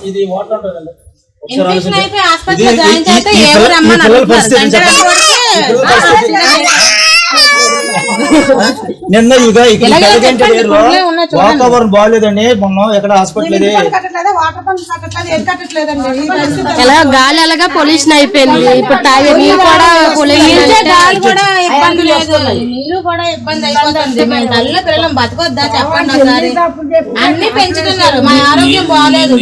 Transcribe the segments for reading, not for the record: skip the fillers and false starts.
ఇది వాటర్ ఉంటుందండి. నిన్న వాతావరణం బాగాలేదండి. మొన్న ఎక్కడ హాస్పిటల్ ఎలా గాలి ఎలాగా పొల్యూషన్ అయిపోయింది. ఇప్పుడు తాగే నీళ్ళు కూడా గాలి కూడా ఇబ్బంది లేదు, నీళ్ళు కూడా ఇబ్బంది అయిపోతుంది. మేము తల్లి పిల్లలు బతకొద్దా చెప్పండి ఒకసారి. అన్ని పెంచుతున్నారు, మా ఆరోగ్యం బాగాలేదు.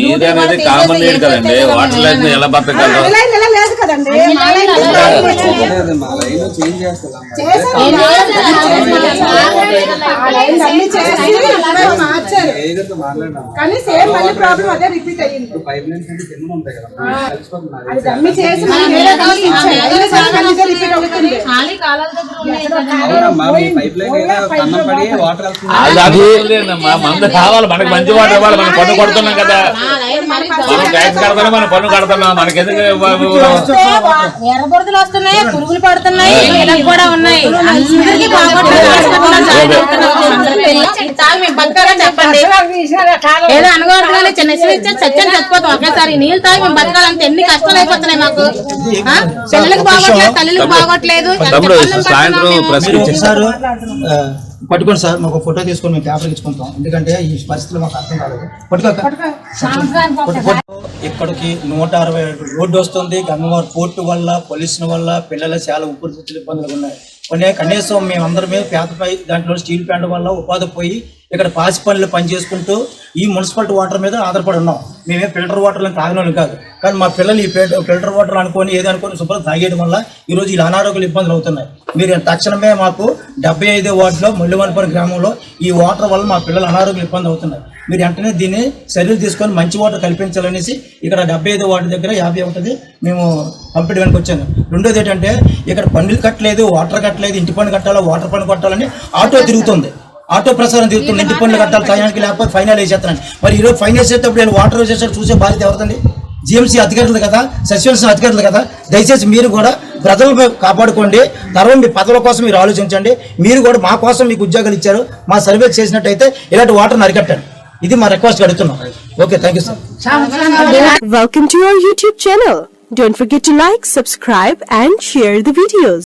కానీ సేమ్ మళ్ళీ ప్రాబ్లం అదే రిపీట్ అయ్యింది. మందు కావాలి, మనకి మంచి వాటర్ ఇవ్వాలి. మనం పన్ను కొడుతున్నాం కదా, మనం ట్యాక్స్ కడతాం, మనం పన్ను కడుతున్నాం. మనకి ఎందుకు ఎర్రబురదలు వస్తున్నాయి, పురుగులు పడుతున్నాయి, కూడా ఉన్నాయి. అందరికీ చెప్పండి. ఏదో అనుకోవడం చిన్న సత్యాన్ని చచ్చిపోతాం ఒకేసారి. నీళ్ళు తాగి మేము బతకాలంటే ఎన్ని కష్టాలు అయిపోతున్నాయి మాకు. పిల్లలకు బాగోట్లేదు, తల్లికి బాగోట్లేదు. పట్టుకోండి సార్, మాకు ఫోటో తీసుకొని మేము పేపర్ ఇచ్చుకుంటాం. ఎందుకంటే ఈ పరిస్థితులు మాకు అర్థం కాలేదు. ఇక్కడికి 160 రోడ్డు వస్తుంది. గంగవారి పోర్టు వల్ల, పొల్యూషన్ వల్ల పిల్లలు చాలా ఊపిరితిత్తుల ఇబ్బందులు ఉన్నాయి. కొన్ని కనీసం మేమందరమే పేదపై దాంట్లో స్టీల్ ప్లాంట్ వల్ల ఉపాధి పోయి ఇక్కడ పాసి పనులు పని చేసుకుంటూ ఈ మున్సిపాలిటీ వాటర్ మీద ఆధారపడి ఉన్నాం. మేమే ఫిల్టర్ వాటర్లను తాగిన కాదు, కానీ మా పిల్లలు ఈ ఫిల్టర్ వాటర్ అనుకొని ఏదనుకొని శుభ్రం తాగేయడం వల్ల ఈరోజు ఇలా అనారోగ్యాలు ఇబ్బందులు అవుతున్నాయి. మీరు తక్షణమే మాకు 75వ వార్డులో ముళ్ళవనపురం గ్రామంలో ఈ వాటర్ వల్ల మా పిల్లలు అనారోగ్యాలు ఇబ్బంది అవుతున్నాయి. మీరు వెంటనే దీన్ని చర్యలు తీసుకొని మంచి వాటర్ కల్పించాలనేసి ఇక్కడ 75వ వార్డు దగ్గర 51 మేము కంప్లీట్ వెనక్కి వచ్చాను. రెండోది ఏంటంటే ఇక్కడ పన్నులు కట్టలేదు, వాటర్ కట్టలేదు, ఇంటి పన్ను కట్టాలి, వాటర్ పన్ను కట్టాలని ఆటో తిరుగుతుంది. ఆటో ప్రసారం తిరుగుతుంది. ఇంటి పన్నులు కట్టాలి టయానికి, లేకపోతే ఫైనల్ వేసేస్తానండి. మరి ఈరోజు ఫైనల్ వేసేటప్పుడు నేను వాటర్ వేసేసాడు చూసే బాధ్యత ఎవరిదండి? జిఎంసీ అధికారులు కదా, సచివాలయం అధికారులు కదా. దయచేసి మీరు కూడా ప్రజలను కాపాడుకోండి. తర్వాత మీ పదవుల కోసం మీరు ఆలోచించండి. మీరు కూడా మా కోసం మీకు ఉద్యోగాలు ఇచ్చారు, మా సర్వే చేసినట్టయితే ఇలాంటి వాటర్ని అరికట్టండి. ఇది మా రిక్వెస్ట్ అడుగుతున్నాం. Okay, thank you sir. Welcome to our YouTube channel. Don't forget to like, subscribe and share the videos.